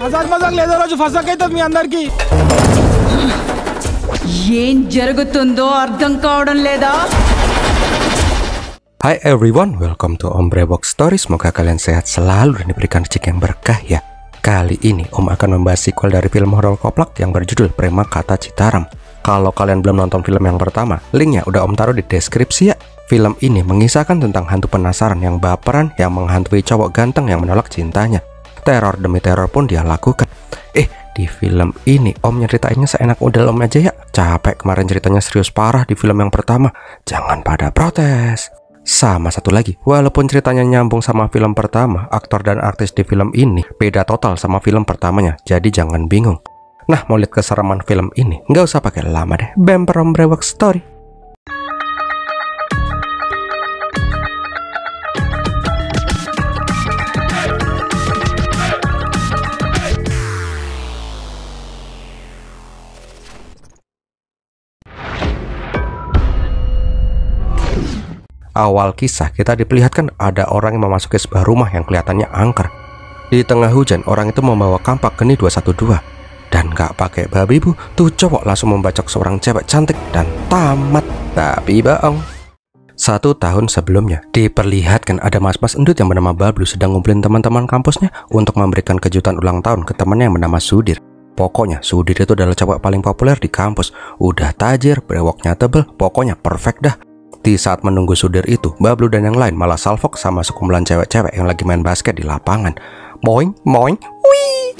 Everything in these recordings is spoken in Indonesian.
మజాక్ మజాక్ లేదో రోజు ఫసకైతది మీ అందరికి. ఏం జరుగుతుందో అర్థం కావడం లేదా? Hi everyone, welcome to Om Brewok Story. Semoga kalian sehat selalu dan diberikan rezeki yang berkah ya. Kali ini Om akan membahas sequel dari film horor koplak yang berjudul Prema Kata Citaram. Kalau kalian belum nonton film yang pertama, linknya udah Om taruh di deskripsi ya. Film ini mengisahkan tentang hantu penasaran yang baperan yang menghantui cowok ganteng yang menolak cintanya. Teror demi teror pun dia lakukan. Di film ini Om nyeritainnya seenak udel Om aja ya. Capek kemarin ceritanya serius parah di film yang pertama. Jangan pada protes. Sama satu lagi, walaupun ceritanya nyambung sama film pertama, aktor dan artis di film ini beda total sama film pertamanya. Jadi jangan bingung. Nah, mau lihat kesereman film ini, nggak usah pakai lama deh. Bemper Om Brewok Story. Awal kisah kita diperlihatkan ada orang yang memasuki sebuah rumah yang kelihatannya angker. Di tengah hujan, orang itu membawa kampak geni 212. Dan gak pakai babi bu, tuh cowok langsung membacok seorang cewek cantik dan tamat. Tapi bohong. 1 tahun sebelumnya, diperlihatkan ada mas-mas endut yang bernama Bablu sedang ngumpulin teman-teman kampusnya untuk memberikan kejutan ulang tahun ke temannya yang bernama Sudir. Pokoknya Sudir itu adalah cowok paling populer di kampus. Udah tajir, brewoknya tebel, pokoknya perfect dah. Di saat menunggu Sudir itu, Bablu dan yang lain malah salfok sama sekumpulan cewek-cewek yang lagi main basket di lapangan. Moing, moing, wih.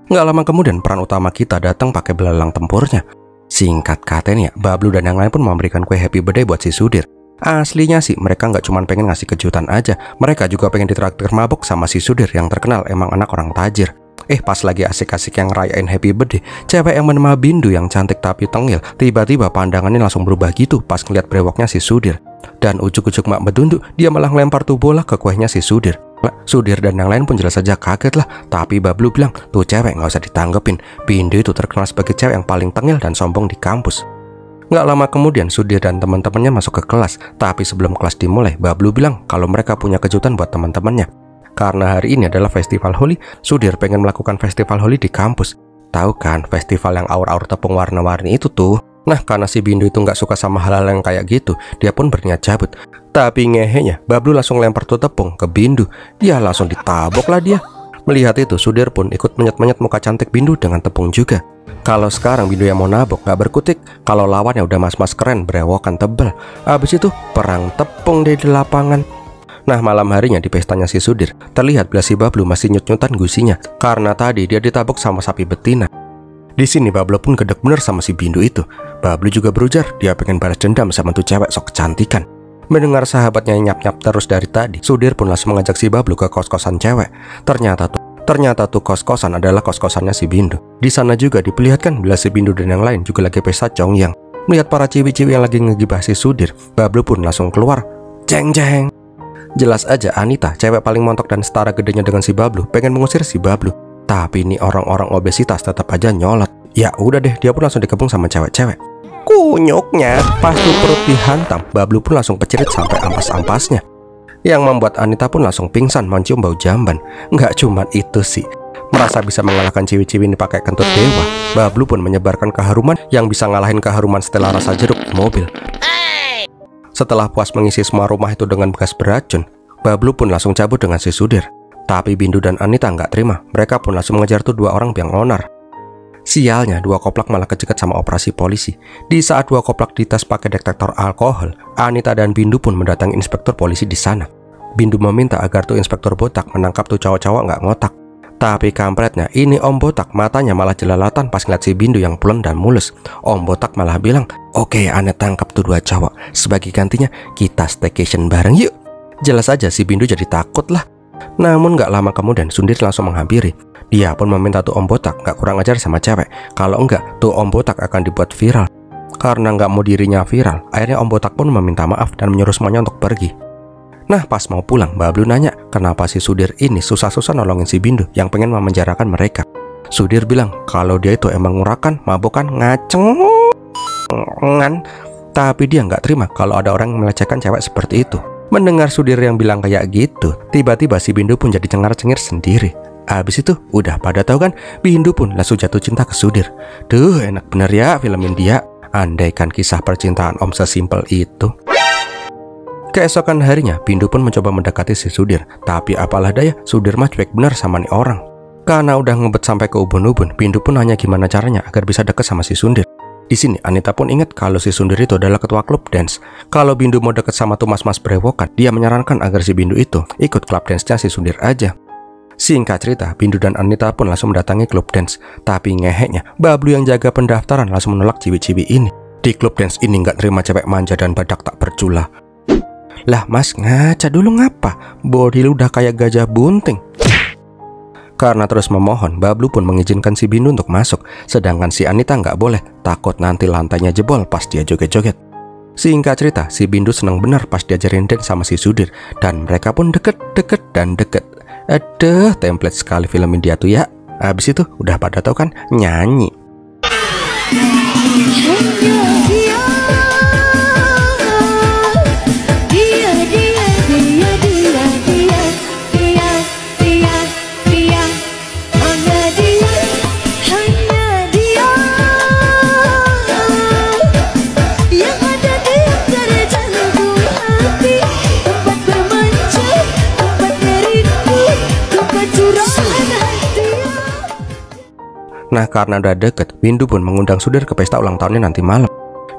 Nggak lama kemudian peran utama kita datang pakai belalang tempurnya. Singkat katanya, Bablu dan yang lain pun memberikan kue happy birthday buat si Sudir. Aslinya sih mereka nggak cuma pengen ngasih kejutan aja, mereka juga pengen ditraktir mabok sama si Sudir yang terkenal emang anak orang tajir. Pas lagi asik-asik yang rayain happy birthday, cewek yang bernama Bindu yang cantik tapi tengil, tiba-tiba pandangannya langsung berubah gitu pas ngeliat brewoknya si Sudir. Dan ujuk-ujuk mak bedunduk, dia malah ngelempar tuh bola ke kuehnya si Sudir. Sudir dan yang lain pun jelas saja kaget lah. Tapi Bablu bilang, tuh cewek nggak usah ditanggepin. Bindu itu terkenal sebagai cewek yang paling tengil dan sombong di kampus. Nggak lama kemudian Sudir dan teman-temannya masuk ke kelas. Tapi sebelum kelas dimulai, Bablu bilang kalau mereka punya kejutan buat teman-temannya. Karena hari ini adalah festival Holi, Sudir pengen melakukan festival Holi di kampus. Tahu kan, festival yang aur-aur tepung warna-warni itu tuh. Nah, karena si Bindu itu nggak suka sama hal-hal yang kayak gitu, dia pun berniat cabut. Tapi ngehenya, Bablu langsung lempar tuh tepung ke Bindu. Dia langsung ditabok lah dia. Melihat itu, Sudir pun ikut menyet-menyet muka cantik Bindu dengan tepung juga. Kalau sekarang Bindu yang mau nabok nggak berkutik, kalau lawannya udah mas-mas keren berewokan tebel. Abis itu perang tepung deh di lapangan. Nah, malam harinya di pestanya si Sudir, terlihat bila si Bablu masih nyut-nyutan gusinya karena tadi dia ditabok sama sapi betina. Di sini Bablu pun gedek bener sama si Bindu itu. Bablu juga berujar dia pengen balas dendam sama tuh cewek sok kecantikan. Mendengar sahabatnya nyap-nyap terus dari tadi, Sudir pun langsung mengajak si Bablu ke kos-kosan cewek. Ternyata tuh kos-kosan adalah kos-kosannya si Bindu. Di sana juga diperlihatkan bila si Bindu dan yang lain juga lagi pesta congyang. Melihat para ciwi-ciwi yang lagi ngegibah si Sudir, Bablu pun langsung keluar. Jeng-jeng. Jelas aja Anita, cewek paling montok dan setara gedenya dengan si Bablu, pengen mengusir si Bablu. Tapi ini orang-orang obesitas tetap aja nyolot. Ya udah deh, dia pun langsung dikepung sama cewek-cewek. Kunyuknya, pas tuh perut dihantam, Bablu pun langsung pecerit sampai ampas-ampasnya. Yang membuat Anita pun langsung pingsan mencium bau jamban. Nggak cuma itu sih. Merasa bisa mengalahkan ciwi-ciwi ini pakai kentut dewa, Bablu pun menyebarkan keharuman yang bisa ngalahin keharuman setelah rasa jeruk di mobil. Setelah puas mengisi semua rumah itu dengan bekas beracun, Bablu pun langsung cabut dengan si Sudir. Tapi Bindu dan Anita nggak terima, mereka pun langsung mengejar tuh 2 orang biang onar. Sialnya, 2 koplak malah kecekat sama operasi polisi. Di saat 2 koplak dites pakai detektor alkohol, Anita dan Bindu pun mendatangi inspektur polisi di sana. Bindu meminta agar tuh inspektur botak menangkap tuh cowok-cowok nggak ngotak. Tapi kampretnya, ini Om Botak matanya malah jelalatan pas ngeliat si Bindu yang pulen dan mulus. Om Botak malah bilang, oke, Ane tangkap tuh 2 cowok. Sebagai gantinya, kita staycation bareng yuk. Jelas aja si Bindu jadi takut lah. Namun gak lama kemudian Sudir langsung menghampiri. Dia pun meminta tuh Om Botak gak kurang ajar sama cewek. Kalau enggak, tuh Om Botak akan dibuat viral. Karena gak mau dirinya viral, akhirnya Om Botak pun meminta maaf dan menyuruh semuanya untuk pergi. Nah, pas mau pulang, Bablu nanya kenapa si Sudir ini susah-susah nolongin si Bindu yang pengen memenjarakan mereka. Sudir bilang kalau dia itu emang ngurakan, mabokan, ngacengan. Tapi dia nggak terima kalau ada orang yang melecehkan cewek seperti itu. Mendengar Sudir yang bilang kayak gitu, tiba-tiba si Bindu pun jadi cengar-cengir sendiri. Abis itu udah pada tahu kan, Bindu pun langsung jatuh cinta ke Sudir. Duh, enak bener ya film India. Andaikan kisah percintaan Om sesimpel itu. Keesokan harinya, Bindu pun mencoba mendekati si Sudir. Tapi apalah daya, Sudir mah cuek bener sama nih orang. Karena udah ngebet sampai ke ubun-ubun, Bindu pun nanya gimana caranya agar bisa deket sama si Sundir. Di sini Anita pun ingat kalau si Sundir itu adalah ketua klub dance. Kalau Bindu mau deket sama tuh mas-mas berewokan, dia menyarankan agar si Bindu itu ikut klub dance-nya si Sundir aja. Singkat cerita, Bindu dan Anita pun langsung mendatangi klub dance. Tapi ngeheknya, Bablu yang jaga pendaftaran langsung menolak ciwi-ciwi ini. Di klub dance ini nggak terima cewek manja dan badak tak bercula. Lah mas, ngaca dulu ngapa? Body lu udah kayak gajah bunting. Karena terus memohon, Bablu pun mengizinkan si Bindu untuk masuk. Sedangkan si Anita nggak boleh, takut nanti lantainya jebol pas dia joget-joget. Singkat cerita, si Bindu seneng bener pas diajarin dance sama si Sudir. Dan mereka pun deket dan deket. Aduh, template sekali film India tuh ya. Habis itu udah pada tahu kan, nyanyi. Nah, karena udah deket, Bindu pun mengundang Sudir ke pesta ulang tahunnya nanti malam.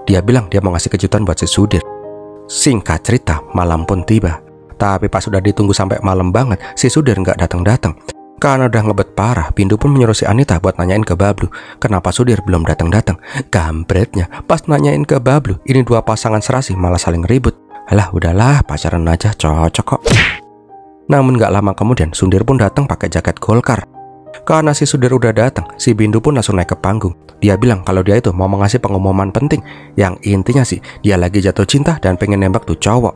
Dia bilang dia mau ngasih kejutan buat si Sudir. Singkat cerita, malam pun tiba. Tapi pas sudah ditunggu sampai malam banget, si Sudir nggak datang-datang. Karena udah ngebet parah, Bindu pun menyuruh si Anita buat nanyain ke Bablu kenapa Sudir belum datang-datang. Kampretnya, pas nanyain ke Bablu, ini dua pasangan serasi malah saling ribut. Alah, udahlah, pacaran aja cocok kok. Namun nggak lama kemudian, Sudir pun datang pakai jaket Golkar. Karena si Sudir udah datang, si Bindu pun langsung naik ke panggung. Dia bilang kalau dia itu mau mengasih pengumuman penting. Yang intinya sih, dia lagi jatuh cinta dan pengen nembak tuh cowok.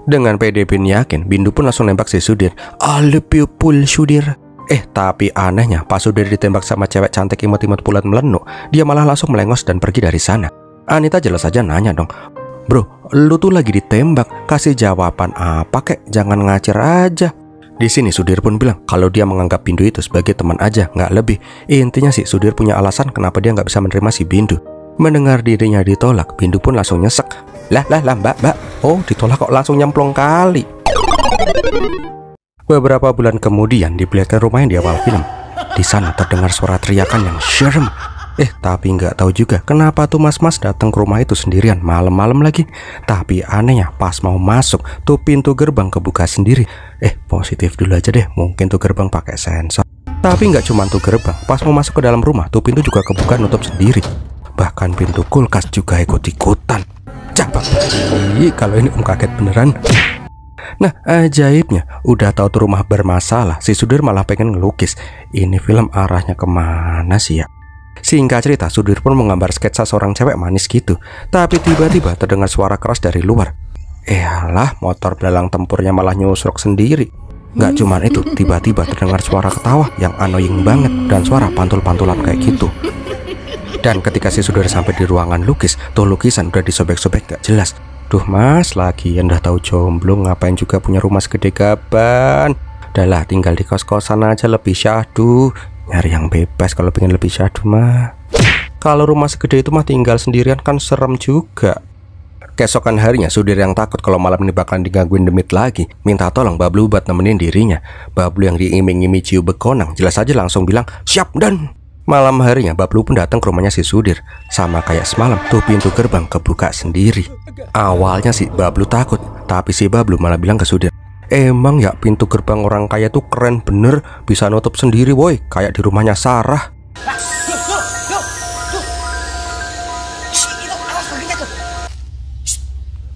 Dengan pede bin yakin, Bindu pun langsung nembak si Sudir. I love you full Sudir. Tapi anehnya, pas Sudir ditembak sama cewek cantik imut-imut pulat melenuk, dia malah langsung melengos dan pergi dari sana. Anita jelas aja nanya dong, bro, lu tuh lagi ditembak, kasih jawaban apa kek, jangan ngacir aja. Di sini Sudir pun bilang kalau dia menganggap Bindu itu sebagai teman aja, nggak lebih. Intinya sih Sudir punya alasan kenapa dia nggak bisa menerima si Bindu. Mendengar dirinya ditolak, Bindu pun langsung nyesek. Lah mbak, oh ditolak kok langsung nyemplung kali. Beberapa bulan kemudian diperlihatkan rumah yang di awal film. Di sana terdengar suara teriakan yang serem. Tapi nggak tahu juga kenapa tuh mas-mas datang ke rumah itu sendirian malam-malam lagi. Tapi anehnya pas mau masuk tuh pintu gerbang kebuka sendiri. Positif dulu aja deh, mungkin tuh gerbang pakai sensor. Tapi nggak cuma tuh gerbang, pas mau masuk ke dalam rumah tuh pintu juga kebuka nutup sendiri. Bahkan pintu kulkas juga ikut-ikutan. Cabang kalau ini om kaget beneran. Nah, ajaibnya, udah tahu tuh rumah bermasalah, si Sudir malah pengen ngelukis. Ini film arahnya kemana sih ya? Singkat cerita, Sudir pun menggambar sketsa seorang cewek manis gitu. Tapi tiba-tiba terdengar suara keras dari luar. Alah, motor belalang tempurnya malah nyusruk sendiri. Nggak cuman itu, tiba-tiba terdengar suara ketawa yang annoying banget dan suara pantul-pantulan kayak gitu. Dan ketika si Sudir sampai di ruangan lukis, tuh lukisan udah disobek-sobek gak jelas. Duh mas, lagi udah tahu jomblo ngapain juga punya rumah segede gaban. Udahlah, tinggal di kos-kosan aja lebih syahdu. Nyari yang bebas kalau pengen lebih syahdu mah. Kalau rumah segede itu mah tinggal sendirian kan serem juga. Keesokan harinya Sudir yang takut kalau malam ini bakalan digangguin demit lagi, minta tolong Bablu buat nemenin dirinya. Bablu yang diiming-iming ciu bekonang jelas aja langsung bilang siap dan. Malam harinya Bablu pun datang ke rumahnya si Sudir. Sama kayak semalam tuh pintu gerbang kebuka sendiri. Awalnya sih Bablu takut, tapi si Bablu malah bilang ke Sudir, emang ya pintu gerbang orang kaya tuh keren bener, bisa nutup sendiri woi, kayak di rumahnya Sarah.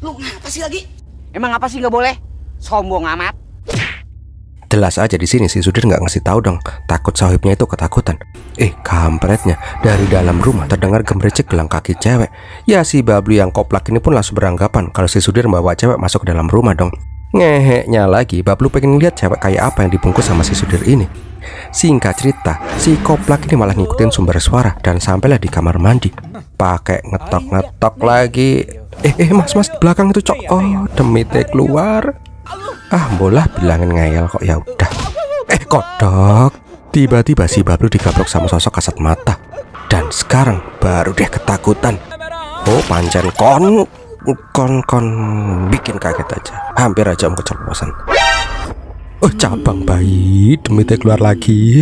Lu ngapa sih lagi? Emang apa sih nggak boleh? Sombong amat. Jelas aja di sini si Sudir nggak ngasih tahu dong, takut sahibnya itu ketakutan. Kampretnya, dari dalam rumah terdengar gemericik gelang kaki cewek. Ya si Bablu yang koplak ini pun langsung beranggapan kalau si Sudir membawa cewek masuk ke dalam rumah dong. Ngeheknya lagi, Bablu pengen lihat cewek kayak apa yang dibungkus sama si Sudir ini. Singkat cerita, si koplak ini malah ngikutin sumber suara dan sampailah di kamar mandi. Pakai ngetok-ngetok lagi. Mas di belakang itu cok. Oh, demite keluar. Bolah bilangin ngeyel kok, ya udah. Kodok. Tiba-tiba si Bablu digabrok sama sosok kasat mata. Dan sekarang baru deh ketakutan. Oh, pancen kon bikin kaget aja. Hampir aja om keceplosan. Oh, cabang bayi, demitnya keluar lagi.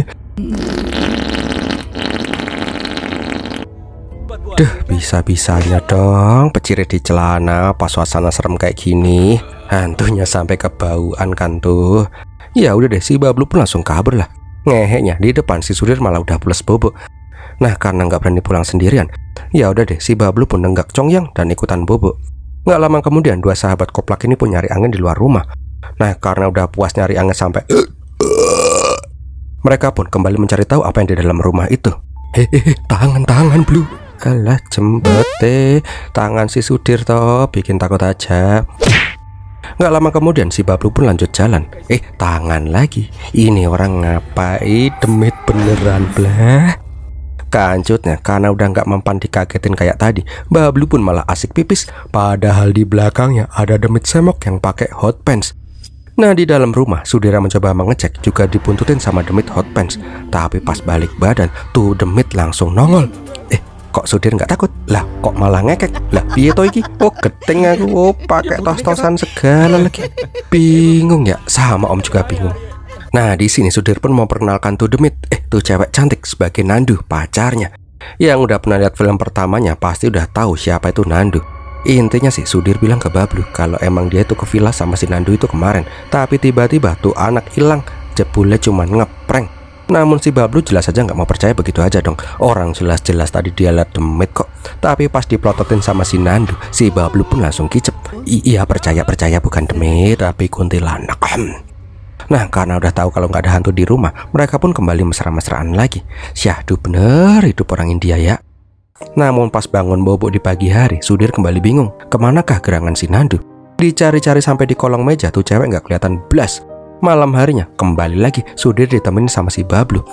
Duh, bisa-bisanya dong pecirit di celana pas suasana serem kayak gini. Hantunya sampai kebauan kan tuh. Ya udah deh, si Bablu pun langsung kabur lah. Ngeheknya di depan si Sudir malah udah pules bobo. Nah, karena nggak berani pulang sendirian, ya udah deh, si Bablu pun nenggak congyang dan ikutan bobo. Nggak lama kemudian dua sahabat koplak ini pun nyari angin di luar rumah. Nah, karena udah puas nyari angin sampai mereka pun kembali mencari tahu apa yang di dalam rumah itu. Tangan Blue. Alah, jembete, tangan si Sudir toh, bikin takut aja. Nggak lama kemudian si Bablu pun lanjut jalan. Tangan lagi. Ini orang ngapain? Demit beneran blah. Kancutnya karena udah nggak mempan dikagetin kayak tadi, Bablu pun malah asik pipis. Padahal di belakangnya ada demit semok yang pakai hot pants. Nah, di dalam rumah Sudira mencoba mengecek, juga dipuntutin sama demit hot pants. Tapi pas balik badan tuh demit langsung nongol. Kok Sudir nggak takut? Lah, kok malah ngekek? Lah, piye to iki? Oh, geting aku. Oh, pakai tos-tosan segala lagi. Bingung ya, sama om juga bingung. Nah, di sini Sudir pun memperkenalkan tuh demit, tuh cewek cantik sebagai Nandu, pacarnya. Yang udah pernah lihat film pertamanya pasti udah tahu siapa itu Nandu. Intinya sih Sudir bilang ke Bablu kalau emang dia itu ke villa sama si Nandu itu kemarin. Tapi tiba-tiba tuh anak hilang, jebulnya cuman ngeprank. Namun si Bablu jelas aja nggak mau percaya begitu aja dong. Orang jelas-jelas tadi dia lihat demit kok. Tapi pas diplototin sama si Nandu, si Bablu pun langsung kicep. Iya, percaya bukan demit tapi kuntilanak. Nah, karena udah tahu kalau nggak ada hantu di rumah, mereka pun kembali mesra-mesraan lagi. Syahdu bener hidup orang India ya. Namun pas bangun bobo di pagi hari, Sudir kembali bingung. Kemanakah gerangan si Nandu? Dicari-cari sampai di kolong meja tuh cewek nggak kelihatan blas. Malam harinya kembali lagi Sudir ditemenin sama si Bablu.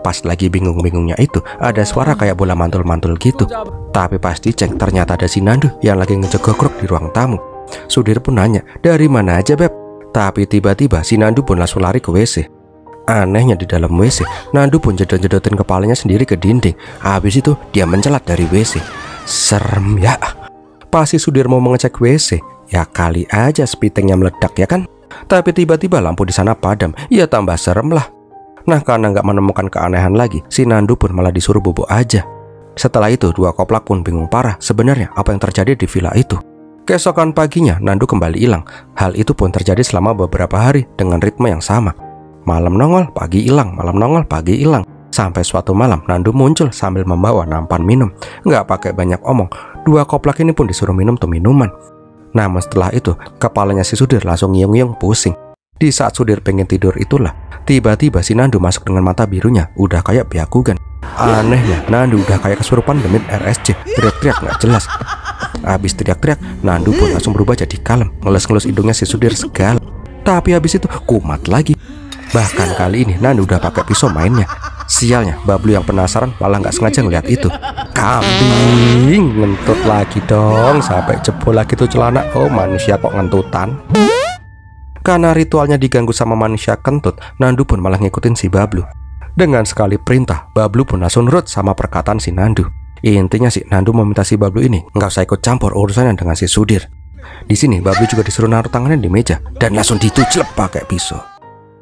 Pas lagi bingung-bingungnya itu ada suara kayak bola mantul-mantul gitu. Tapi pas dicek ternyata ada si Nandu yang lagi ngejegogrok di ruang tamu. Sudir pun nanya, dari mana aja beb? Tapi tiba-tiba si Nandu pun langsung lari ke WC. Anehnya di dalam WC, Nandu pun jedot-jedotin kepalanya sendiri ke dinding. Habis itu dia mencelat dari WC. Serem ya. Pas si Sudir mau mengecek WC, ya kali aja spitengnya meledak ya kan. Tapi tiba-tiba lampu di sana padam. Ya tambah serem lah. Nah, karena nggak menemukan keanehan lagi, si Nandu pun malah disuruh bobo aja. Setelah itu dua koplak pun bingung parah sebenarnya apa yang terjadi di villa itu. Keesokan paginya Nandu kembali hilang. Hal itu pun terjadi selama beberapa hari dengan ritme yang sama. Malam nongol, pagi hilang, malam nongol, pagi hilang. Sampai suatu malam Nandu muncul sambil membawa nampan minum. Nggak pakai banyak omong, dua koplak ini pun disuruh minum tuh minuman. Namun setelah itu kepalanya si Sudir langsung ngiung-ngiung pusing. Di saat Sudir pengen tidur itulah tiba-tiba si Nandu masuk dengan mata birunya, udah kayak Byakugan. Anehnya Nandu udah kayak kesurupan demit RSC, teriak-teriak nggak jelas. Habis teriak-teriak, Nandu pun langsung berubah jadi kalem, ngelus-ngelus hidungnya si Sudir segala. Tapi habis itu kumat lagi. Bahkan kali ini Nandu udah pakai pisau mainnya. Sialnya, Bablu yang penasaran malah nggak sengaja ngeliat itu. Kambing, ngentut lagi dong, sampai jebol lagi tuh celana. Oh, manusia kok ngentutan. Karena ritualnya diganggu sama manusia kentut, Nandu pun malah ngikutin si Bablu. Dengan sekali perintah, Bablu pun langsung nurut sama perkataan si Nandu. Intinya sih Nandu meminta si Bablu ini nggak usah ikut campur urusannya dengan si Sudir. Di sini Bablu juga disuruh naruh tangannya di meja dan langsung dituclep pakai pisau.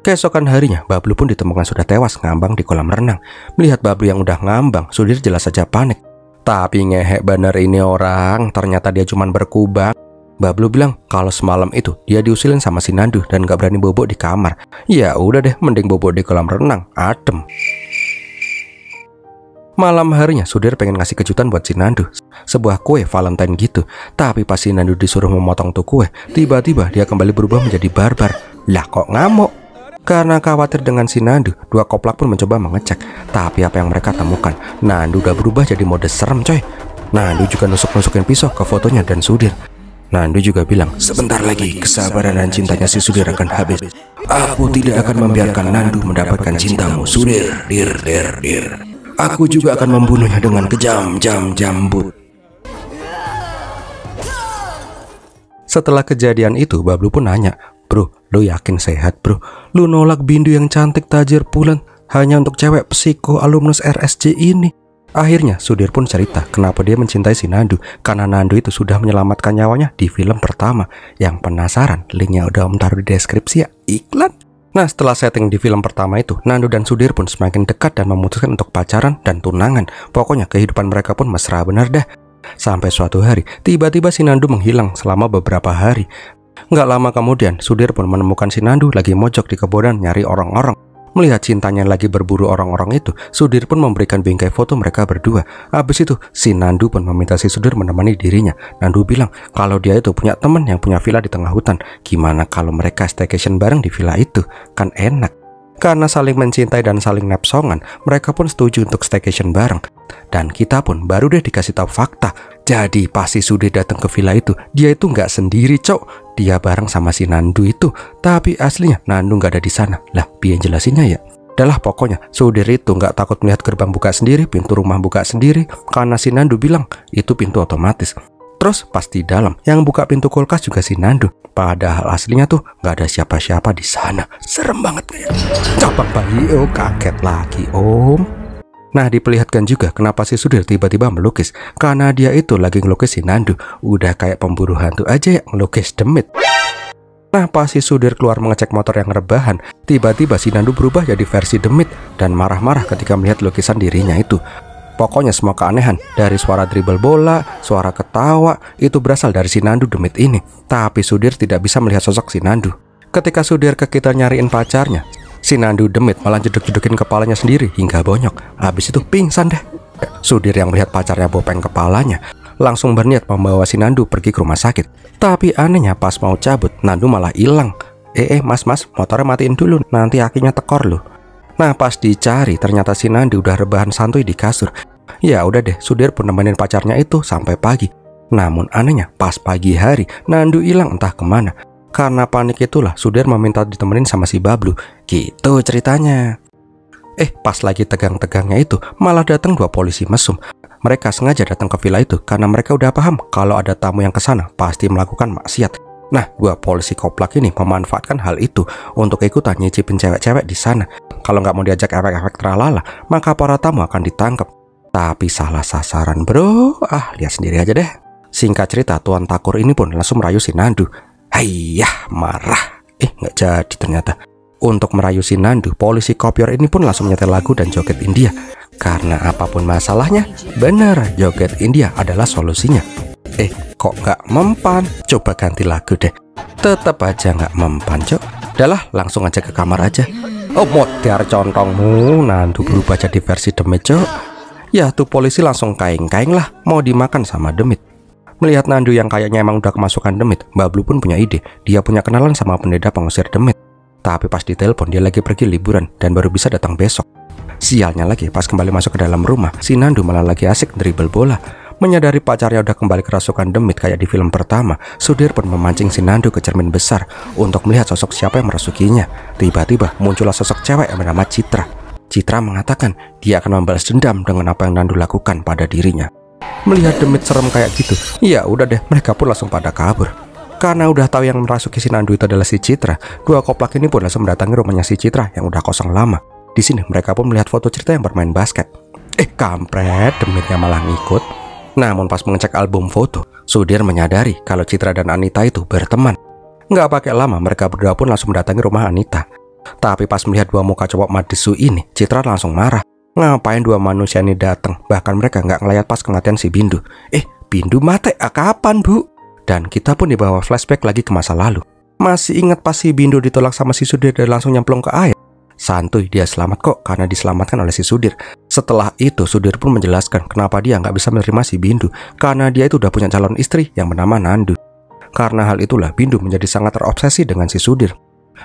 Keesokan harinya Bablu pun ditemukan sudah tewas ngambang di kolam renang. Melihat Bablu yang udah ngambang, Sudir jelas saja panik. Tapi ngehek bener ini orang, ternyata dia cuman berkubang. Bablu bilang kalau semalam itu dia diusilin sama si Nandu dan gak berani bobo di kamar. Ya udah deh, mending bobo di kolam renang, adem. Malam harinya Sudir pengen ngasih kejutan buat si Nandu, sebuah kue Valentine gitu. Tapi pas si Nandu disuruh memotong tuh kue, tiba-tiba dia kembali berubah menjadi barbar. Lah kok ngamuk? Karena khawatir dengan si Nandu, dua koplak pun mencoba mengecek. Tapi apa yang mereka temukan, Nandu udah berubah jadi mode serem coy. Nandu juga nusuk-nusukin pisau ke fotonya dan Sudir. Nandu juga bilang, sebentar lagi kesabaran dan cintanya si Sudir akan habis. Aku tidak akan membiarkan Nandu mendapatkan cintamu, Sudir. Dir. Aku juga akan membunuhnya dengan kejam jambut. Setelah kejadian itu, Bablu pun nanya, bro, lu yakin sehat bro? Lu nolak Bindu yang cantik tajir pulen, hanya untuk cewek psiko alumnus RSJ ini. Akhirnya Sudir pun cerita kenapa dia mencintai si Nandu, karena Nandu itu sudah menyelamatkan nyawanya di film pertama. Yang penasaran, linknya udah Om taruh di deskripsi ya, iklan. Nah, setelah setting di film pertama itu, Nandu dan Sudir pun semakin dekat dan memutuskan untuk pacaran dan tunangan. Pokoknya kehidupan mereka pun mesra benar dah. Sampai suatu hari, tiba-tiba si Nandu menghilang selama beberapa hari. Nggak lama kemudian, Sudir pun menemukan si Nandu lagi mojok di kebodan nyari orang-orang. Melihat cintanya lagi berburu orang-orang itu, Sudir pun memberikan bingkai foto mereka berdua. Habis itu, si Nandu pun meminta si Sudir menemani dirinya. Nandu bilang kalau dia itu punya teman yang punya villa di tengah hutan. Gimana kalau mereka staycation bareng di villa itu? Kan enak. Karena saling mencintai dan saling nepsongan, mereka pun setuju untuk staycation bareng. Dan kita pun baru deh dikasih tahu fakta. Jadi pas si Sudir datang ke villa itu, dia itu nggak sendiri, cok. Dia bareng sama si Nandu itu. Tapi aslinya Nandu nggak ada di sana. Lah, biar jelasinnya ya. Adalah pokoknya Sudir itu nggak takut melihat gerbang buka sendiri, pintu rumah buka sendiri, karena si Nandu bilang itu pintu otomatis. Terus pas di dalam, yang buka pintu kulkas juga si Nandu. Padahal aslinya tuh nggak ada siapa-siapa di sana. Serem banget ya. Coba bayi, oh kaget lagi om. Nah, diperlihatkan juga kenapa si Sudir tiba-tiba melukis. Karena dia itu lagi ngelukis si Nandu. Udah kayak pemburu hantu aja ya, ngelukis demit. Nah, pas si Sudir keluar mengecek motor yang rebahan, tiba-tiba si Nandu berubah jadi versi demit dan marah-marah ketika melihat lukisan dirinya itu. Pokoknya semua keanehan, dari suara dribble bola, suara ketawa, itu berasal dari si Nandu demit ini. Tapi Sudir tidak bisa melihat sosok si Nandu. Ketika Sudir ke kita nyariin pacarnya, si Nandu demit malah jeduk-jedukin kepalanya sendiri hingga bonyok. Habis itu pingsan deh. Sudir yang melihat pacarnya bopeng kepalanya langsung berniat membawa si Nandu pergi ke rumah sakit. Tapi anehnya pas mau cabut, Nandu malah hilang. Mas, motornya matiin dulu, nanti akinya tekor loh. Nah, pas dicari ternyata si Nandu udah rebahan santuy di kasur. Ya udah deh, Sudir pun nemenin pacarnya itu sampai pagi. Namun anehnya pas pagi hari Nandu hilang entah kemana. Karena panik itulah Sudir meminta ditemenin sama si Bablu. Gitu ceritanya. Pas lagi tegang-tegangnya itu malah datang 2 polisi mesum. Mereka sengaja datang ke villa itu karena mereka udah paham kalau ada tamu yang kesana pasti melakukan maksiat. Nah, 2 polisi koplak ini memanfaatkan hal itu untuk ikutan nyicipin cewek-cewek di sana. Kalau nggak mau diajak efek-efek tralala, maka para tamu akan ditangkap. Tapi salah sasaran bro. Lihat sendiri aja deh. Singkat cerita, Tuan Takur ini pun langsung merayu si Nandu. Hayyah, marah. Nggak jadi ternyata. Untuk merayu si Nandu, polisi kopior ini pun langsung nyetel lagu dan joget India. Karena apapun masalahnya, bener, joget India adalah solusinya. Kok nggak mempan? Coba ganti lagu deh. Tetap aja nggak mempan, cok. Udahlah, langsung aja ke kamar aja. Modar contongmu, Nandu berubah jadi versi demit, cok. Ya, tuh polisi langsung kaing-kaing lah, mau dimakan sama demit. Melihat Nandu yang kayaknya emang udah kemasukan demit, Bablu pun punya ide. Dia punya kenalan sama pendeta pengusir demit. Tapi pas ditelepon dia lagi pergi liburan dan baru bisa datang besok. Sialnya lagi, pas kembali masuk ke dalam rumah, si Nandu malah lagi asik dribble bola. Menyadari pacarnya udah kembali kerasukan demit kayak di film pertama, Sudir pun memancing si Nandu ke cermin besar untuk melihat sosok siapa yang merasukinya. Tiba-tiba muncullah sosok cewek yang bernama Citra. Citra mengatakan dia akan membalas dendam dengan apa yang Nandu lakukan pada dirinya. Melihat demit serem kayak gitu, ya udah deh, mereka pun langsung pada kabur. Karena udah tahu yang merasuki si Nandu itu adalah si Citra, 2 koplak ini pun langsung mendatangi rumahnya si Citra yang udah kosong lama. Di sini mereka pun melihat foto Citra yang bermain basket. Kampret, demitnya malah ngikut. Namun pas mengecek album foto, Sudir menyadari kalau Citra dan Anita itu berteman. Nggak pakai lama, mereka berdua pun langsung mendatangi rumah Anita. Tapi pas melihat 2 muka cowok madesu ini, Citra langsung marah. Ngapain 2 manusia ini datang? Bahkan mereka nggak ngeliat pas kematian si Bindu. Bindu mati, kapan bu? Dan kita pun dibawa flashback lagi ke masa lalu. Masih ingat pas si Bindu ditolak sama si Sudir dan langsung nyemplung ke air? Santuy, dia selamat kok karena diselamatkan oleh si Sudir. Setelah itu Sudir pun menjelaskan kenapa dia nggak bisa menerima si Bindu, karena dia itu udah punya calon istri yang bernama Nandu. Karena hal itulah Bindu menjadi sangat terobsesi dengan si Sudir.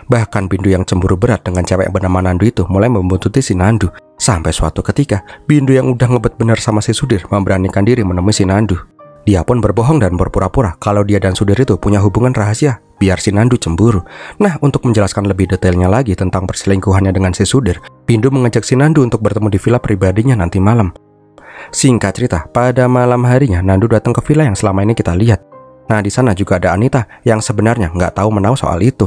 Bahkan Bindu yang cemburu berat dengan cewek yang bernama Nandu itu mulai membuntuti si Nandu. Sampai suatu ketika Bindu yang udah ngebet bener sama si Sudir memberanikan diri menemui si Nandu. Dia pun berbohong dan berpura-pura kalau dia dan Sudir itu punya hubungan rahasia, biar si Nandu cemburu. Nah, untuk menjelaskan lebih detailnya lagi tentang perselingkuhannya dengan si Sudir, Bindu mengajak si Nandu untuk bertemu di villa pribadinya nanti malam. Singkat cerita, pada malam harinya Nandu datang ke villa yang selama ini kita lihat. Nah, di sana juga ada Anita yang sebenarnya nggak tahu menau soal itu.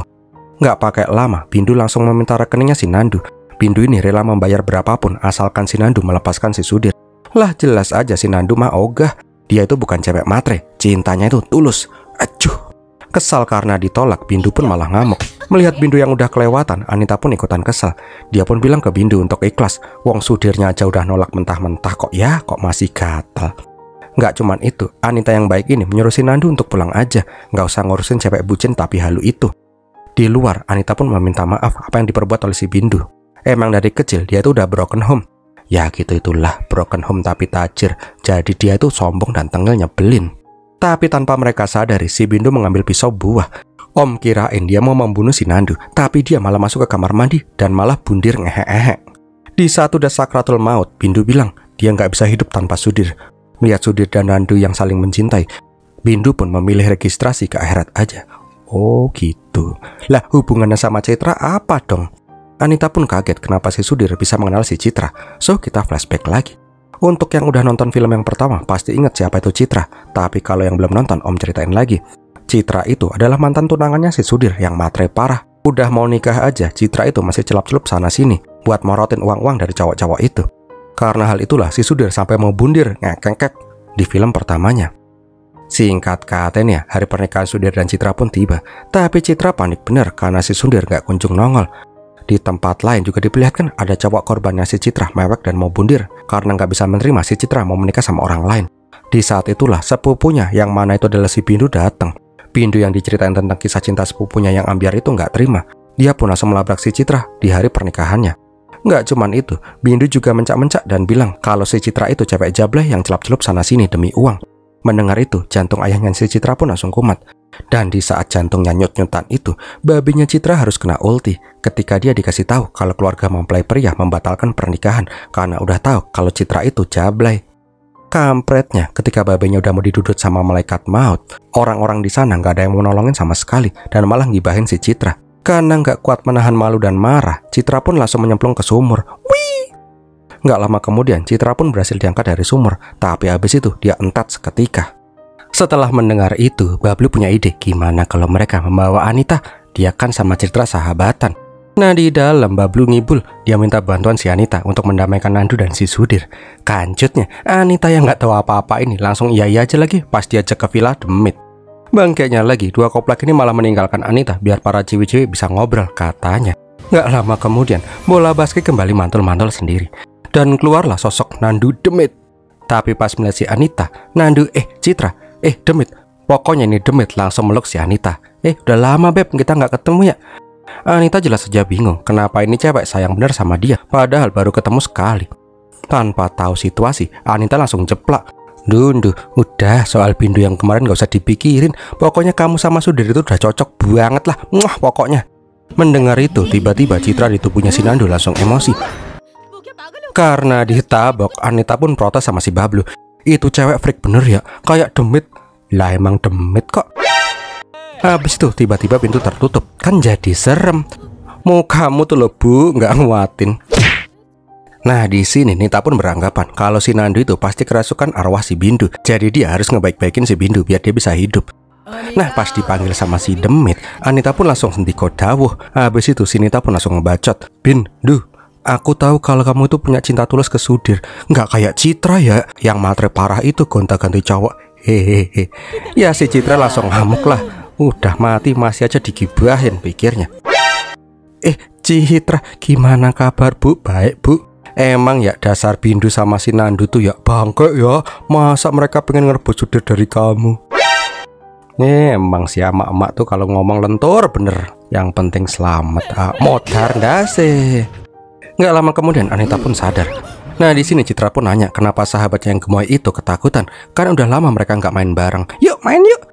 Nggak pakai lama, Bindu langsung meminta rekeningnya si Nandu. Bindu ini rela membayar berapapun asalkan si Nandu melepaskan si Sudir. Lah jelas aja si Nandu mah ogah. Dia itu bukan cewek matre, cintanya itu tulus. Acuh. Kesal karena ditolak, Bindu pun malah ngamuk. Melihat Bindu yang udah kelewatan, Anita pun ikutan kesal. Dia pun bilang ke Bindu untuk ikhlas. Wong Sudirnya aja udah nolak mentah-mentah kok masih gatal. Nggak cuman itu, Anita yang baik ini menyuruh si Nandu untuk pulang aja. Nggak usah ngurusin cewek bucin tapi halu itu. Di luar, Anita pun meminta maaf apa yang diperbuat oleh si Bindu. Emang dari kecil dia itu udah broken home. Ya gitu itulah, broken home tapi tajir. Jadi dia itu sombong dan tengil nyebelin. Tapi tanpa mereka sadari, si Bindu mengambil pisau buah. Om kirain dia mau membunuh si Nandu, tapi dia malah masuk ke kamar mandi dan malah bundir ngehe-ehe. Di saat udah sakratul maut, Bindu bilang dia nggak bisa hidup tanpa Sudir. Melihat Sudir dan Nandu yang saling mencintai, Bindu pun memilih registrasi ke akhirat aja. Oh gitu. Lah hubungannya sama Citra apa dong? Anita pun kaget kenapa si Sudir bisa mengenal si Citra. So kita flashback lagi. Untuk yang udah nonton film yang pertama pasti ingat siapa itu Citra. Tapi kalau yang belum nonton, Om ceritain lagi. Citra itu adalah mantan tunangannya si Sudir yang matre parah. Udah mau nikah aja, Citra itu masih celup-celup sana-sini buat morotin uang-uang dari cowok-cowok itu. Karena hal itulah si Sudir sampai mau bundir ngekengkek di film pertamanya. Singkat katanya, hari pernikahan Sudir dan Citra pun tiba. Tapi Citra panik bener karena si Sudir gak kunjung nongol. Di tempat lain juga diperlihatkan ada cowok korbannya si Citra mewek dan mau bundir karena nggak bisa menerima si Citra mau menikah sama orang lain. Di saat itulah sepupunya yang mana itu adalah si Bindu datang. Bindu yang diceritain tentang kisah cinta sepupunya yang ambiar itu nggak terima. Dia pun langsung melabrak si Citra di hari pernikahannya. Nggak cuman itu, Bindu juga mencak-mencak dan bilang kalau si Citra itu cewek jablay yang celup-celup sana-sini demi uang. Mendengar itu, jantung ayahnya si Citra pun langsung kumat. Dan di saat jantungnya nyut-nyutan itu, babinya Citra harus kena ulti ketika dia dikasih tahu kalau keluarga mempelai pria membatalkan pernikahan karena udah tahu kalau Citra itu jablay. Kampretnya, ketika babinya udah mau didudut sama malaikat maut, orang-orang di sana nggak ada yang mau nolongin sama sekali dan malah ngibahin si Citra. Karena nggak kuat menahan malu dan marah, Citra pun langsung menyemplung ke sumur. Wih! Nggak lama kemudian, Citra pun berhasil diangkat dari sumur, tapi habis itu dia entat seketika. Setelah mendengar itu, Bablu punya ide gimana kalau mereka membawa Anita. Dia kan sama Citra sahabatan. Nah di dalam Bablu ngibul, dia minta bantuan si Anita untuk mendamaikan Nandu dan si Sudir. Kancutnya, Anita yang nggak tahu apa-apa ini langsung iya aja lagi pas diajak ke villa demit. Bangkainya lagi, dua koplak ini malah meninggalkan Anita biar para ciwi-ciwi bisa ngobrol katanya. Nggak lama kemudian, bola basket kembali mantul-mantul sendiri. Dan keluarlah sosok Nandu demit. Tapi pas melihat si Anita, Nandu Citra, demit, pokoknya ini demit langsung meluk si Anita. Udah lama beb kita nggak ketemu ya. Anita jelas saja bingung kenapa ini cewek sayang bener sama dia padahal baru ketemu sekali. Tanpa tahu situasi, Anita langsung jeplak. Duh, udah soal Bindu yang kemarin gak usah dipikirin. Pokoknya kamu sama Sudir itu udah cocok banget lah. Muah pokoknya. Mendengar itu, tiba-tiba Citra di tubuhnya si Nandu langsung emosi. Karena ditabok, Anita pun protes sama si Bablu. Itu cewek freak bener ya, kayak demit. Lah emang demit kok. Habis itu tiba-tiba pintu tertutup. Kan jadi serem. Mau kamu tuh loh bu, nggak nguatin. Nah di sini Nita pun beranggapan kalau si Nandu itu pasti kerasukan arwah si Bindu. Jadi dia harus ngebaik-baikin si Bindu biar dia bisa hidup. Nah pas dipanggil sama si demit, Anita pun langsung sendiko dawuh. Habis itu si Nita pun langsung ngebacot. Bindu, aku tahu kalau kamu itu punya cinta tulus ke Sudir. Nggak kayak Citra ya, yang matre parah itu gonta-ganti cowok. Hehehe. Ya si Citra langsung ngamuk lah. Udah mati masih aja digibahin pikirnya. Citra, gimana kabar bu? Baik bu. Emang ya dasar Bindu sama si Nandu tuh ya bangke ya. Masa mereka pengen ngerebut Sudir dari kamu? Emang si emak-emak tuh kalau ngomong lentur bener. Yang penting selamat. Modar ndase. Nggak lama kemudian Anita pun sadar. Nah di sini Citra pun nanya kenapa sahabatnya yang gemoy itu ketakutan. Karena udah lama mereka nggak main bareng. Yuk main yuk.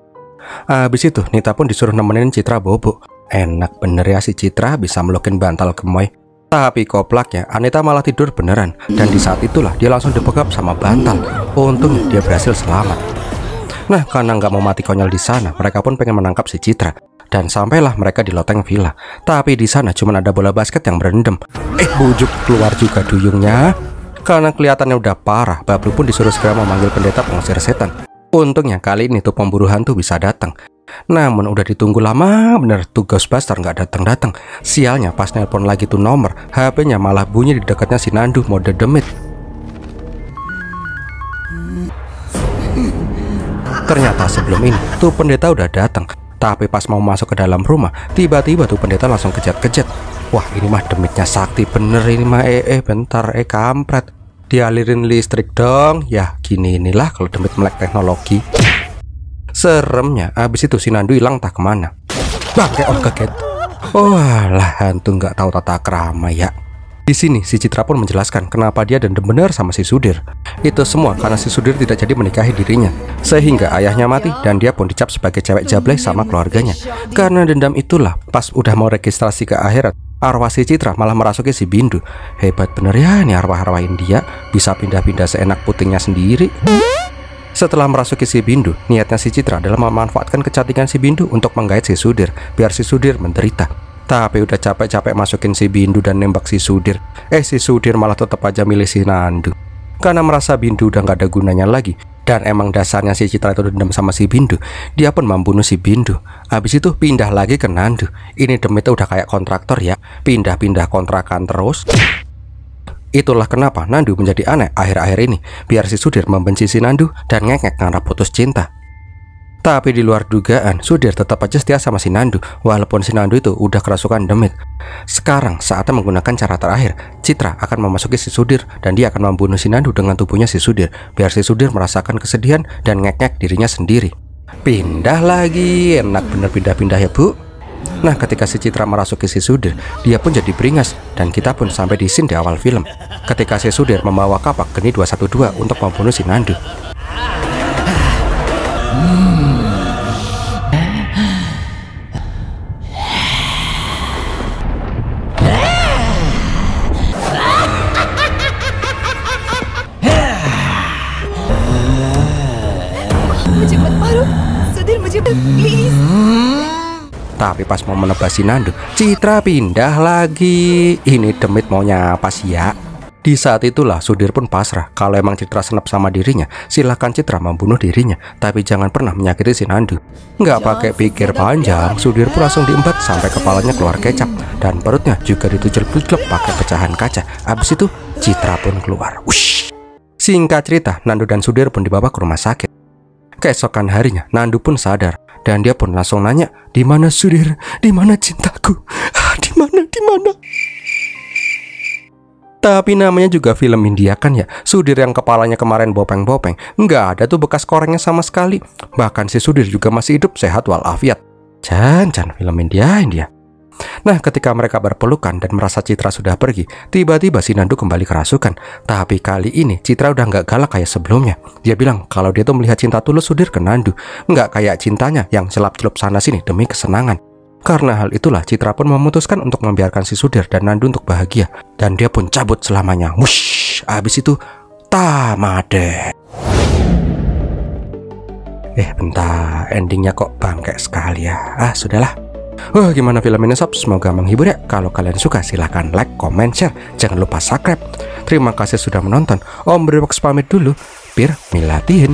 Habis itu Nita pun disuruh nemenin Citra bobo. Enak bener ya si Citra bisa melukin bantal gemoy. Tapi koplaknya Anita malah tidur beneran. Dan di saat itulah dia langsung dibekap sama bantal. Untungnya dia berhasil selamat. Nah karena nggak mau mati konyol di sana, mereka pun pengen menangkap si Citra. Dan sampailah mereka di loteng villa. Tapi di sana cuma ada bola basket yang berendam. Bujuk keluar juga duyungnya. Karena kelihatannya udah parah, Bablu pun disuruh segera memanggil pendeta pengusir setan. Untungnya kali ini tuh pemburu hantu bisa datang. Namun udah ditunggu lama bener tuh Ghostbuster nggak datang-datang. Sialnya pas nelpon lagi tuh nomor, HP-nya malah bunyi di dekatnya si Nandu mode demit. Ternyata sebelum ini tuh pendeta udah datang. Tapi pas mau masuk ke dalam rumah, tiba-tiba tuh pendeta langsung kejat-kejat. Wah, ini mah demitnya sakti bener ini mah. Bentar kampret. Dialirin listrik dong. Ya gini inilah kalau demit melek teknologi. Seremnya, abis itu si Nandu hilang tak kemana. Bangke kaget. Walah, hantu nggak tahu tata krama ya. Di sini si Citra pun menjelaskan kenapa dia dendam benar sama si Sudir. Itu semua karena si Sudir tidak jadi menikahi dirinya, sehingga ayahnya mati dan dia pun dicap sebagai cewek jablay sama keluarganya. Karena dendam itulah, pas udah mau registrasi ke akhirat, arwah si Citra malah merasuki si Bindu. Hebat bener ya nih arwah-arwah India, bisa pindah-pindah seenak putingnya sendiri. Setelah merasuki si Bindu, niatnya si Citra adalah memanfaatkan kecantikan si Bindu untuk menggait si Sudir, biar si Sudir menderita. Tapi udah capek-capek masukin si Bindu dan nembak si Sudir, si Sudir malah tetap aja milih si Nandu. Karena merasa Bindu udah gak ada gunanya lagi, dan emang dasarnya si Citra itu dendam sama si Bindu, dia pun membunuh si Bindu. Habis itu pindah lagi ke Nandu. Ini demitnya udah kayak kontraktor ya, pindah-pindah kontrakan terus. Itulah kenapa Nandu menjadi aneh akhir-akhir ini, biar si Sudir membenci si Nandu dan ngekek karena putus cinta. Tapi di luar dugaan, Sudir tetap aja setia sama si Nandu, walaupun si Nandu itu udah kerasukan demit. Sekarang saatnya menggunakan cara terakhir. Citra akan memasuki si Sudir dan dia akan membunuh si Nandu dengan tubuhnya si Sudir, biar si Sudir merasakan kesedihan dan ngekek dirinya sendiri. Pindah lagi, enak bener pindah-pindah ya bu. Nah, ketika si Citra merasuki si Sudir, dia pun jadi beringas dan kita pun sampai di scene di awal film, ketika si Sudir membawa kapak geni 212 untuk membunuh si Nandu. Tapi pas mau menebas si Nandu, Citra pindah lagi. Ini demit maunya apa sih ya? Di saat itulah Sudir pun pasrah. Kalau emang Citra senap sama dirinya, silahkan Citra membunuh dirinya, tapi jangan pernah menyakiti si Nandu. Nggak pakai pikir panjang, Sudir pun langsung diembat sampai kepalanya keluar kecap dan perutnya juga ditucel-tucel pakai pecahan kaca. Abis itu Citra pun keluar. Wush. Singkat cerita, Nandu dan Sudir pun dibawa ke rumah sakit. Keesokan harinya, Nandu pun sadar dan dia pun langsung nanya, "Di mana Sudir? Di mana cintaku? Di mana? Di mana?" Tapi namanya juga film India kan ya. Sudir yang kepalanya kemarin bopeng-bopeng, nggak ada tuh bekas korengnya sama sekali. Bahkan si Sudir juga masih hidup sehat walafiat. Jan film India. Nah, ketika mereka berpelukan dan merasa Citra sudah pergi, tiba-tiba si Nandu kembali kerasukan. Tapi kali ini Citra udah nggak galak kayak sebelumnya. Dia bilang kalau dia tuh melihat cinta tulus Sudir ke Nandu, nggak kayak cintanya yang celap-celup sana sini demi kesenangan. Karena hal itulah Citra pun memutuskan untuk membiarkan si Sudir dan Nandu untuk bahagia, dan dia pun cabut selamanya. Wush, abis itu tamat. Bentar, endingnya kok bangke sekali ya. Sudahlah. Wah, gimana film ini sob? Semoga menghibur ya. Kalau kalian suka silahkan like, comment, share. Jangan lupa subscribe. Terima kasih sudah menonton. Om Brewok pamit dulu. Pir milatihin.